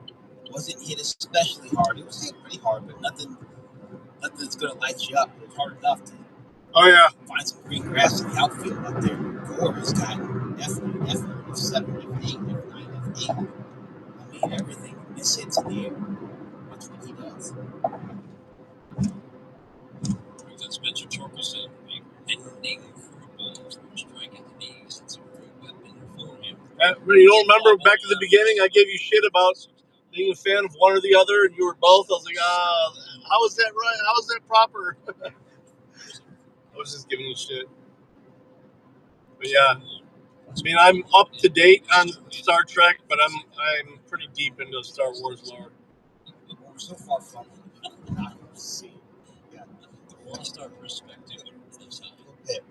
Wasn't hit especially hard. It was hit pretty hard, but nothing that's going to light you up. It was hard enough to find some green grass in the outfield up there. Gore has got effort of 7, F8, F9, F8. I mean, everything. This hits in the air. That's what he does. Brings in Spencer Torkelson, a bending curveball from strike at the knees. It's a real weapon for him. You don't remember back at the beginning, I gave you shit about being a fan of one or the other, and you were both. I was like, how is that right? How is that proper? I was just giving you shit. But yeah, I mean, I'm up to date on Star Trek, but I'm pretty deep into Star Wars lore. We're so far from it, we're not going to see. Yeah. The All-Star perspective of the side. Bit.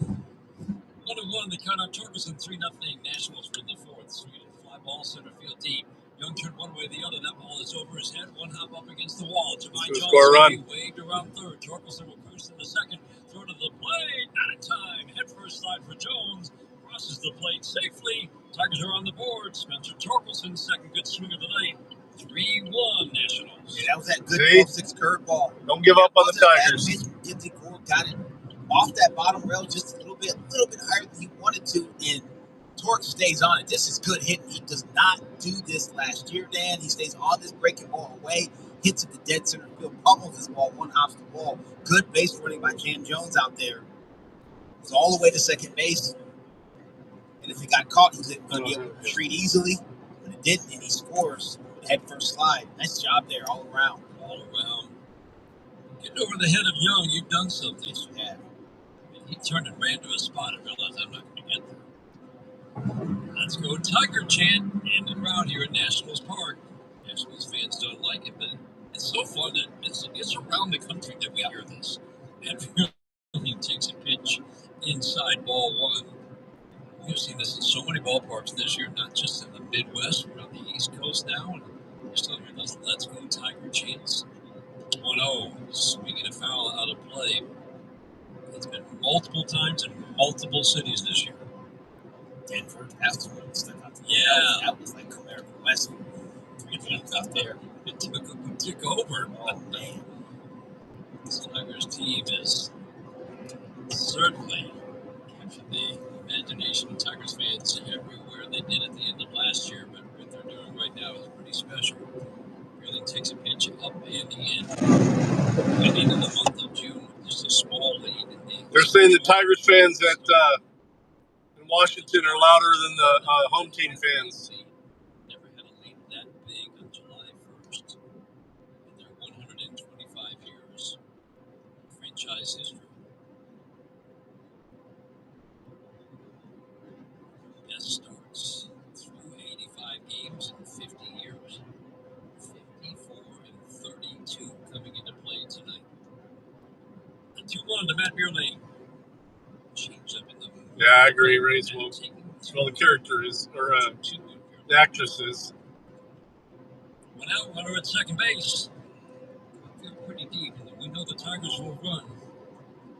1-1, the count on Torkelson, 3-0. Nationals win the 4th. Swinging a fly ball center field deep. Young turned one way or the other. That ball is over his head. One hop up against the wall. Jahmai Jones score a run. Waved around 3rd. Torkelson will cruise in the 2nd. Throw to the plate. Not in time. Head first slide for Jones. Crosses the plate safely. Tigers are on the board. Spencer Torkelson, second good swing of the night. 3-1 Nationals. Yeah, that was that good 12-6 curveball. Don't give up on the Tigers. Dipsy Gore got it off that bottom rail just a little bit higher than he wanted to, and Torque stays on it. This is good hitting. He does not do this last year, Dan. He stays on this breaking ball away, hits it to dead center field, pummels this ball, one hops the ball. Good base running by Cam Jones out there. It's all the way to second base. And if he got caught, he was going to be able to retreat easily. But it didn't, and he scores with a head first slide. Nice job there all around. All around. Getting over the head of Young, you've done something. Yes, you have. He turned and ran to a spot and realized I'm not going to get there. Let's go Tiger chant in the crowd here at Nationals Park. Nationals fans don't like it, but it's so fun that it's around the country that we hear this. And he takes a pitch inside ball 1. We've seen this in so many ballparks this year, not just in the Midwest, but on the East Coast now. And you're still hearing those Let's Go Tiger chants. 1-0, swinging a foul out of play. It's been multiple times in multiple cities this year. Denver, that's the one that stuck out to me. Yeah. That was like Comerica West. 3 points out there. It took over. Oh, man. This Tigers team is certainly captured the imagination of Tigers fans everywhere. They did at the end of last year, but what they're doing right now is pretty special. Really takes a pitch up and in. Ending in the month of June with just a small lead. They're saying the Tigers fans in Washington are louder than the home team fans. Never had a lead that big on July 1st in their 125 years of franchise history. Best starts through 85 games in 50 years. 54 and 32 coming into play tonight. The 2-1 to Matt Beerlane. Change up in the mood. Yeah, I agree. Ray's well, the character is, or the actress is. One out, runner at second base. I feel pretty deep, and we know the Tigers will run.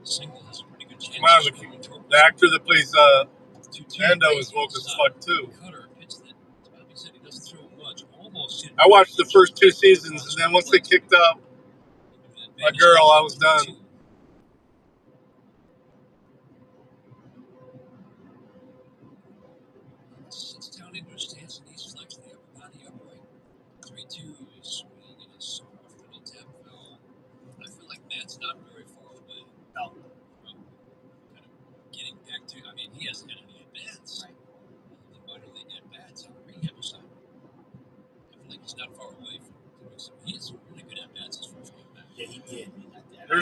Single has a pretty good chance. Wow, the actor that plays Nando is woke as fuck too. Cutter, pitch that Bobby said he doesn't throw much. Almost hit. I watched the first 2 seasons, and then once they kicked out my girl, I was done. Sits down into his stance and he's flexing the upper body upright. 3-2 is swinging in a soft little tap foul. I feel like Matt's not very far away. No,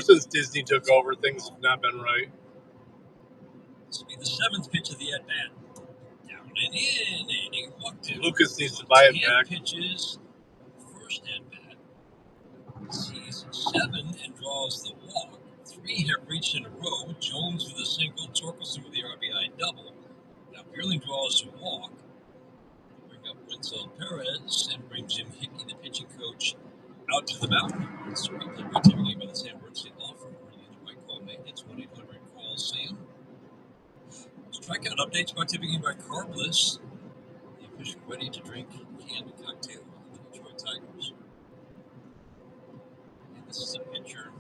since Disney took over, things have not been right. This will be the 7th pitch of the at bat. Down and in, and he walked it. Lucas needs to buy it 10 back. pitches, first at bat. Sees 7 and draws the walk. 3 have reached in a row. Jones with a single, Torkelson with the RBI double. Now Pearling draws a walk. Bring up Wenzel Perez and bring Jim Hickey, the pitching coach, out to the mound. It's replay brought to you by the Sam Bernstein Law Firm. The right call made. It's 1-800-CALL-SAM. Strikeout updates brought to you by Carbliss, the official ready to drink canned cocktail of the Detroit Tigers. And this is a pitcher.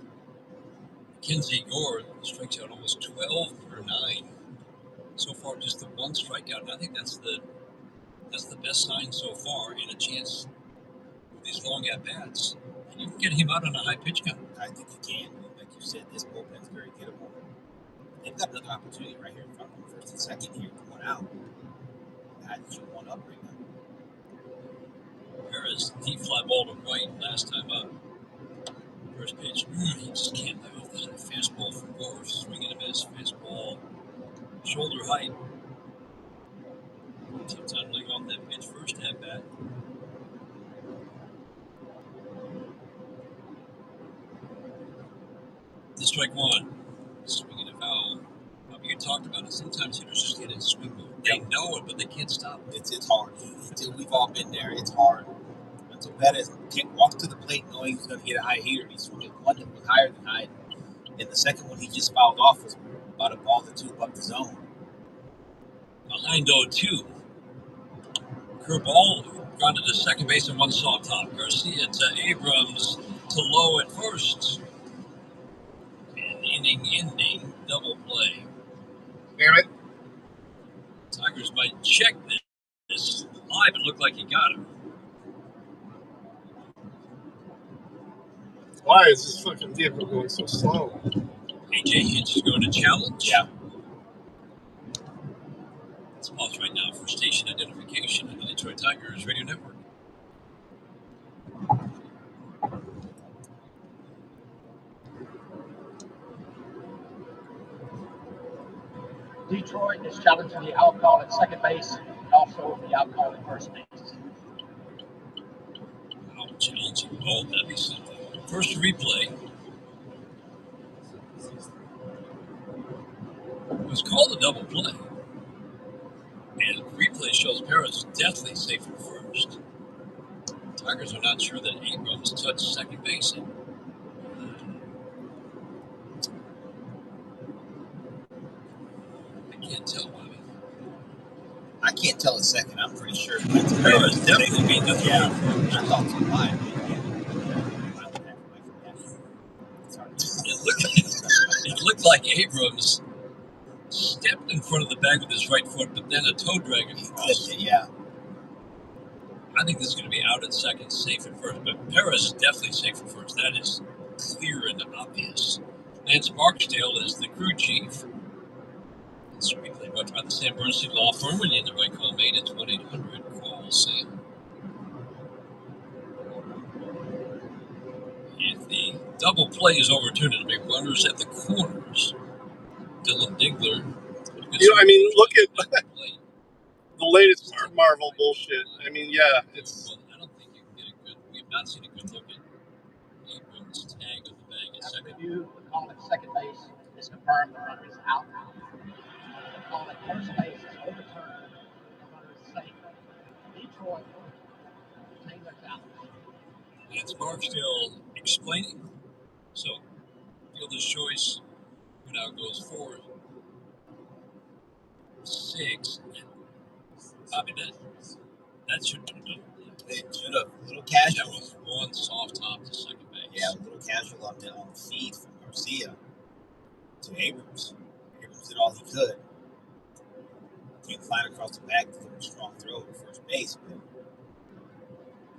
Mackenzie Gore strikes out almost 12 per 9. So far, just the 1 strikeout, and I think that's the best sign so far, and a chance with these long at bats. And you can get him out on a high pitch count. I think you can. Like you said, this bullpen's very gettable. They've got another opportunity right here in front of them, first and second here, coming out. I think you one up right now. Perez, deep fly ball to right last time up. First pitch, he just can't lay off that fastball from Gore. Swing and a miss, fastball, shoulder height. Tough time laying off that pitch first at bat. The strike 1. Swinging a foul. You talked about it. Sometimes hitters just get in swing mode. They know it, but they can't stop it. It's hard. We've all been there. It's hard. Until Perez can't walk to the plate knowing he's going to get a high heater. He's swinging one that was higher than high. And the second one he just fouled off was about a ball or 2 above the zone. Behind 0-2. Curveball grounded to second base and 1 soft top. Garcia to Abrams to Lowe at first. And inning double play. Damn it. Tigers might check this live. It looked like he got him. Why is this fucking vehicle going so slow? AJ Hinch is going to challenge. Yeah. Let's pause right now for station identification on the Detroit Tigers Radio Network. Detroit is challenging the out call at second base and also the out call at first base. Wow, challenging both. That'd be something. First replay. It was called a double play. And replay shows Perez definitely safe at first. Tigers are not sure that Abrams touched second base. I can't tell, Bobby. I can't tell a second. I'm pretty sure. Perez definitely made the throw. Yeah. I thought so live. It looked like Abrams stepped in front of the bag with his right foot, but then a toe drag across. Yeah. I think this is going to be out at second, safe at first. But Perez is definitely safe at first. That is clear and obvious. Lance Barksdale is the crew chief. It's replay brought by the Sam Bernstein Law Firm. And the right call made, it's 1-800-CALL-SAM. If the double play is overturned, it'll be runners at the corners. Dylan Digler. Look at the latest Marvel bullshit. I don't think you can get a good. We have not seen a good look at Abrams' tag of the bag at second. Review, the call at second base is confirmed. The runner is out. The call at first base is overturned. The runner is safe. Detroit retain their challenge. Lance Barksdale explaining. So, fielder's choice now goes 4-6. Bobby, that should have been done. It should have. A little casual. That was 1 soft top to second base. Yeah, a little casual on the feed from Garcia to Abrams. Abrams did all he could. Came flying across the back to a strong throw to first base, but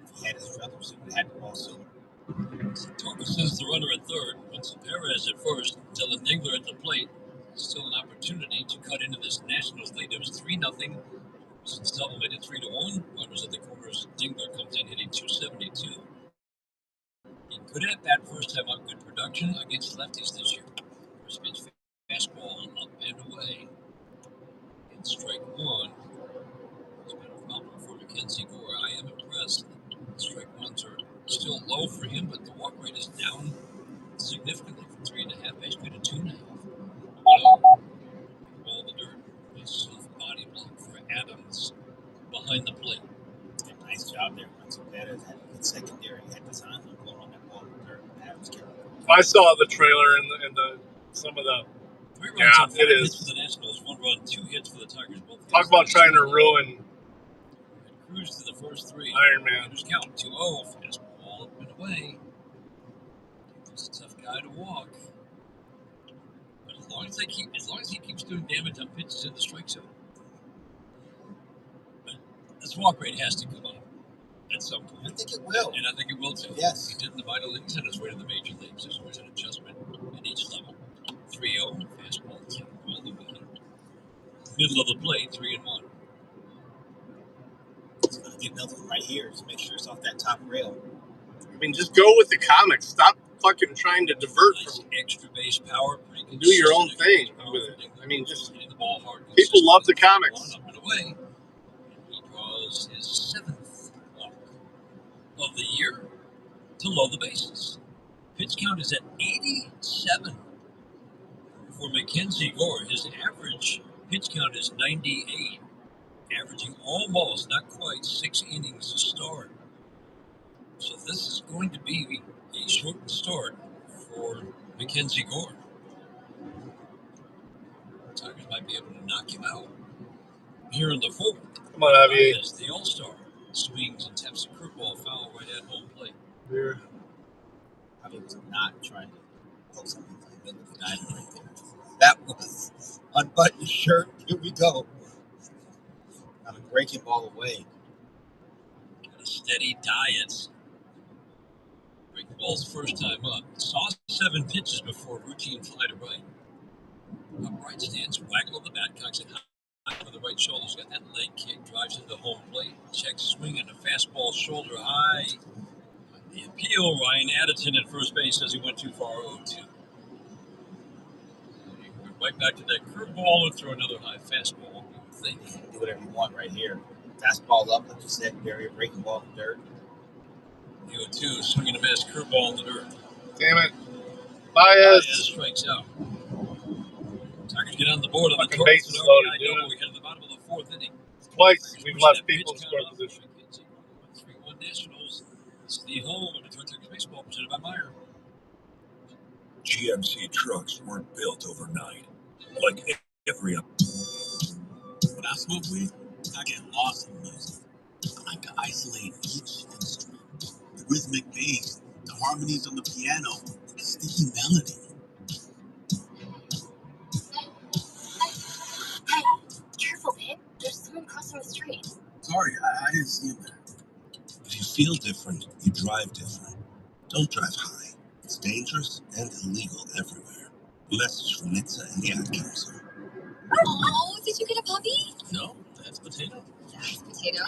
if he had his druthers, he would have had the ball sooner. Torkelson's the runner at third. Wenzel Perez at first. Dylan Digler at the plate. Still an opportunity to cut into this Nationals lead. It was 3-0. Since double made it 3-1. Runners at the corners. Dingler comes in hitting .272. He Could at bat first time up, good production against lefties this year. First pitch fastball up and away. And strike one. It's been a problem for Mackenzie Gore. I am impressed. Strike ones are still low for him, but the walk rate is down significantly from 3.5, basically to 2.5. Ball in the dirt. A soft body block for Adams behind the plate. Nice job there. Once Perez had a good secondary at the time of going on that ball in the dirt. Adams killed it. I saw the trailer and the some of the. 3 runs Yeah, on 5 it hits is. for the Nationals, 1 run, 2 hits for the Tigers. Both Talk about trying to ruin Cruz to the first 3. Iron Man. Just count 2-0. Fastball up and away. He's a tough guy to walk. But as long as he keeps doing damage on pitches in the strike zone, but this walk rate has to come up at some point. I think it will. And I think it will too. Yes. He did in the minor leagues on his way to the major leagues. There's always an adjustment at each level. 3-0, fastball, all the way. Middle of the plate, 3-1. It's going to get another one right here. Just make sure it's off that top rail. I mean, just go with the comics. Stop fucking trying to divert Nice from. extra base power. Pretty Do your own thing with it. I mean, just people love the comics. Up and away. He draws his 7th walk of the year to load the bases. Pitch count is at 87 for Mackenzie Gore. His average pitch count is 98, averaging almost, not quite, 6 innings a start. So this is going to be a shortened start for Mackenzie Gore. Tigers might be able to knock him out here in the 4th. Come on, Javier. As the All-Star swings and taps a curveball foul right at home plate. Here. Javier was not trying to poke something to the middle of the diamond right there. That was unbutton your shirt. Here we go. I'm a breaking ball away. Got a steady diet. Breaking ball's first time up. Saw 7 pitches before routine fly to right. Upright stance, waggle of the bat, cocks it high with the right shoulder. He's got that leg kick, drives into home plate. Checks swing and a fastball shoulder high. The appeal, Ryan Addison at first base says he went too far, 0-2. Right back to that curveball and throw another high fastball. You can do whatever you want right here. Fastball up, like you said, barrier breaking ball in the dirt. 0-2, swinging a miss, curveball in the dirt. Damn it. Baez strikes out. Tigers get on the board on the fucking bases loaded, dude. We head to the bottom of the 4th inning. Twice we've left people in score position. 3-1 Nationals. This is the home of Detroit Tigers baseball presented by Meyer. GMC trucks weren't built overnight. Like every other. When I smoke weed, I get lost in music. I like to isolate each instrument. The rhythmic bass, the harmonies on the piano, the sticky melody. Hey, careful, babe. There's someone crossing the street. Sorry, I didn't see him there. If you feel different, you drive different. Don't drive high. It's dangerous and illegal everywhere. A message from NHTSA and the Ad Council. Oh, did you get a puppy? No, that's Potato. That's Potato.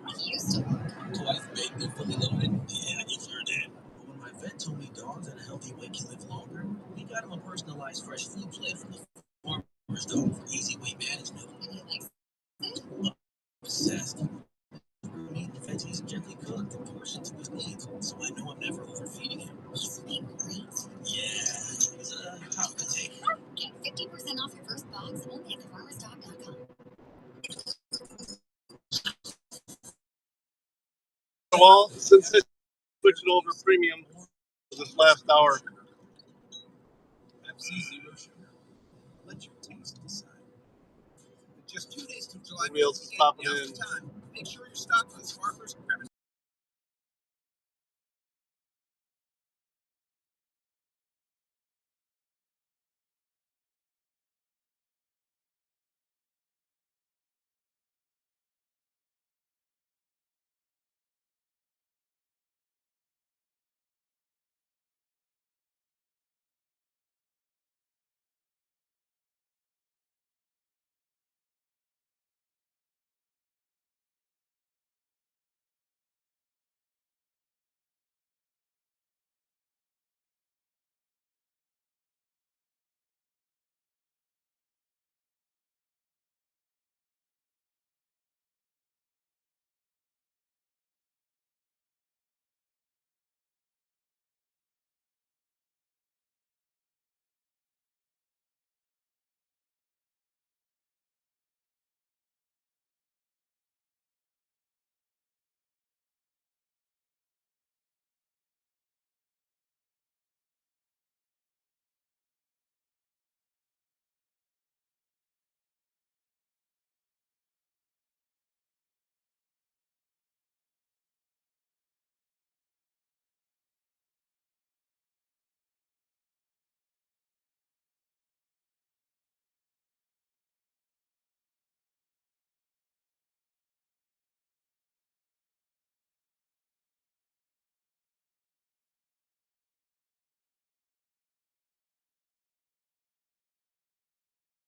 Like he used to look. Wife baked and fully loaded. Yeah, you sure did. But when my vet told me dogs at a healthy weight can live longer, we got him a personalized fresh food plate from the farmer's dog for easy weight management. And he likes it. Obsessed. Meat and veggies gently cooked and portioned to his needs, so I know I'm never overfeeding him. He's being great. Yeah, he's a hot potato. Get 50% off your first box only at thefarmersdog.com. Well, since they switched it over premium for this last hour. Pepsi Zero Sugar. Let your taste decide. Just 2 days till July. Wheels is popping in. Make sure you're stocked with Sparkers. Grab